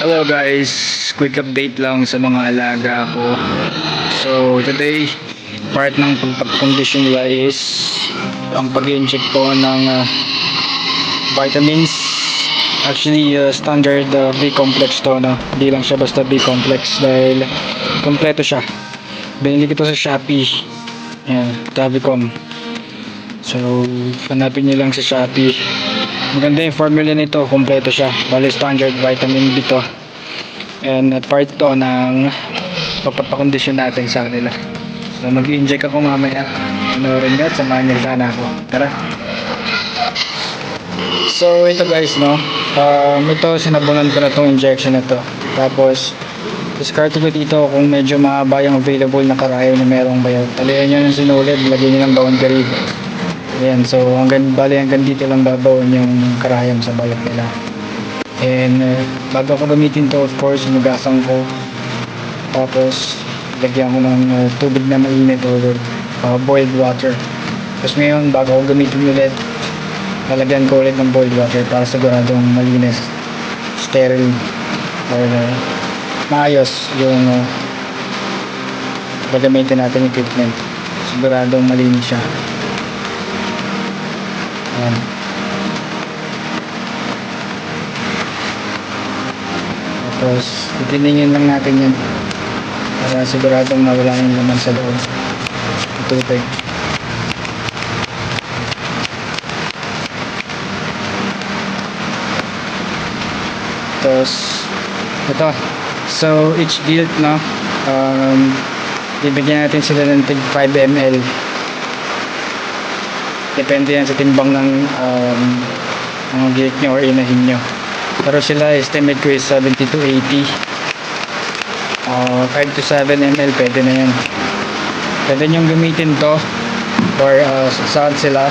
Hello guys, quick update lang sa mga alaga ko. So today, part ng pagpag-condition nila is ang pag-inject ko ng vitamins. Actually, standard B-complex to, no? Hindi lang siya basta B-complex dahil kompleto siya. Binili ko to sa Shopee. Yan, Tabicom. So, hanapin nyo lang sa Shopee. Maganda yung formula nito, kompleto siya. Bali standard vitamin B to. And part to ng pagpapakondisyon natin sa kanila. So, mag-i-inject ako mamaya. Panoorin nga at samahan niyo sana ako. Tara! So, ito guys, no? Ito, sinabunan ko na itong injection na to. Tapos, discard ko dito kung medyo mahaba yung available na karayom na merong bayaw. Talihan nyo ng sinulid, lagyan nyo ng boundary. Ayan, so hanggang dito lang babawin yung karayom sa balat nila. And bago ko gamitin to, of course, nugasan ko. Tapos, lagyan ko ng tubig na mainit or boiled water. Tapos ngayon, bago ko gamitin ulit, lalagyan ko ulit ng boiled water para siguradong malinis, sterile, or maayos yung gagamitin natin yung equipment. Siguradong malinis siya. Ayan. Tapos titiningin lang natin yan para siguradong nawala yung laman sa loob ng tubig. Tapos ito, so each guilt, no, bibigyan natin sila ng 5 ml. Depende yan sa timbang ng mga gilik nyo or inahin nyo. Pero sila, estimate ko is 70 to 80. 5 to 7 ml pwede na yan. Pwede nyong gamitin to or saan sila.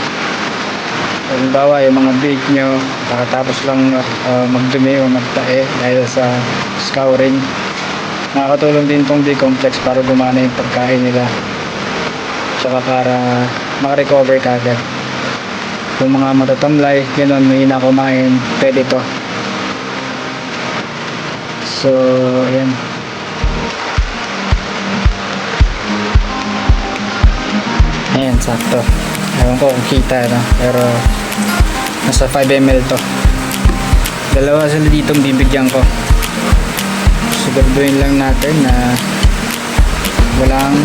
Halimbawa yung mga bake nyo nakatapos lang magdumi o magtae dahil sa scouring. Nakakatulong din tong B-complex para gumana yung pagkain nila. Tsaka para makarecover ka agad. Kung mga matatamlay, gano'n, may kumain, pwede to. So, ayan. Ayan, sakto. Ewan ko kung kita, no? Pero nasa 5 ml to. Dalawa sila dito bibigyan ko. Siguraduhin lang natin na walang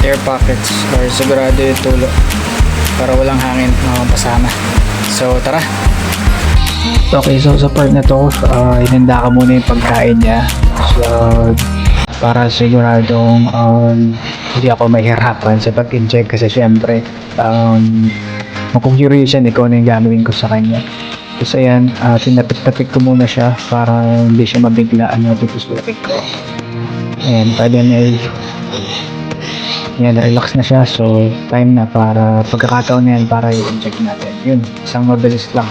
air pockets or sigurado yung tulo para walang hangin makapasama. So tara. Okay, so sa part na to, inanda ka muna yung pagkain niya. So para siguradong hindi ako mahirapan sa pag-inject kasi syempre maku-curious yan kung ano yung gagawin ko sa kanya. Kasi ayan, tinapik-tapik ko muna siya para hindi siya mabiglaan yung titus-tapik ko. Ayan, 5 ml. Yan, relax na siya. So, time na para pagkakataon na yan para i-inject natin. Yun, isang mabilis lang.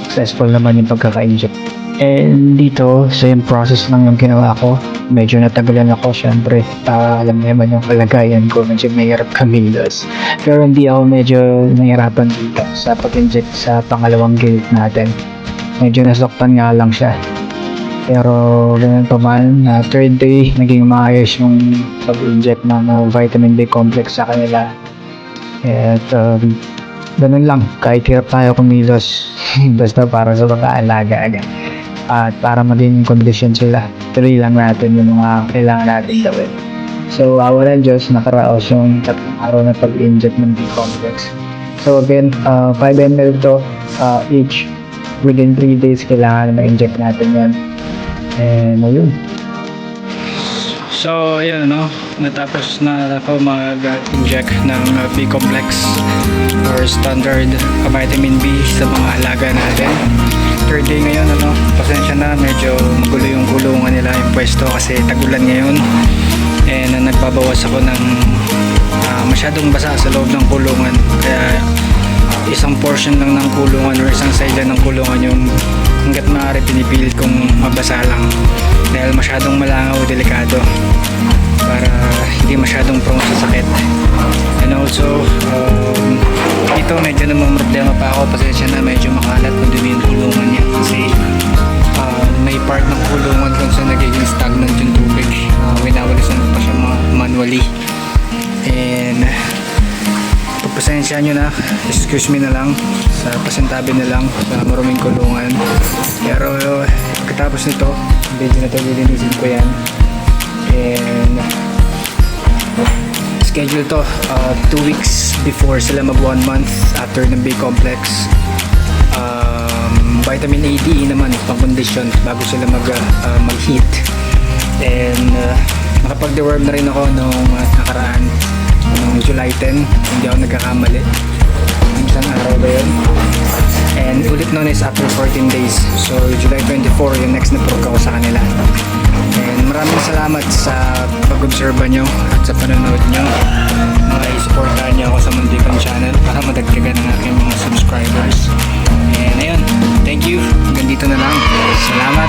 Successful naman yung pagkaka-inject. And dito, same process lang yung ginawa ko. Medyo natagalan ako, syempre. Alam naman yung kalagayan ko. Medyo mahirap kamilos. Pero hindi ako medyo nahirapan dito sa pag-inject sa pangalawang guild natin. Medyo nasaktan nga lang siya. Pero ganun pa man, third day, naging maayos yung pag-inject ng vitamin B complex sa kanila. At ganun lang, kahit hirap tayo kumilos, basta para sa mga alaga agad. At para maging condition sila, tuloy lang natin yung mga kailangan natin gawin. So, awa ng Diyos, nakaraos yung 3 araw na pag-inject ng B complex. So again, 5 ml to each. Within 3 days, kailangan ma-inject natin yan. And ayun. So ayun, no, natapos na ako mag-inject ng B-complex or standard vitamin B sa mga alaga natin. Third day ngayon, ano, pasensya na, medyo magulo yung kulungan nila yung pwesto kasi tagulan ngayon. And nagbabawas ako ng masyadong basa sa loob ng kulungan, kaya isang portion lang ng kulungan or isang side lang ng kulungan yung hanggat maaari pinipilit kong mabasa lang dahil masyadong malangaw, delikado para hindi masyadong prone sa sakit. And also ito medyo namang problema pa ako, pasensya na, medyo makalat na dumi yung kulungan niya kasi pasensya nyo na, excuse me na lang sa pasintabi na lang sa maruming kulungan. Pero pagkatapos nito, video na ito, lilinisin ko yan. And schedule to 2 weeks before sila mag 1 month after ng big complex. Vitamin A, D, E naman pang condition bago sila mag-heat. And nakapag-deworm na rin ako nung nakaraan, nung July 10, hindi ako nagkakamali. Isang araw ba yun? And ulit nun is after 14 days. So July 24, yung next na prog ako sa kanila. And maraming salamat sa pag-obserba nyo at sa panonood nyo. Supportahan nyo ako sa Mundicon channel para madagdagan ng aking mga subscribers. And ayun, thank you. Hanggang dito na lang. Salamat.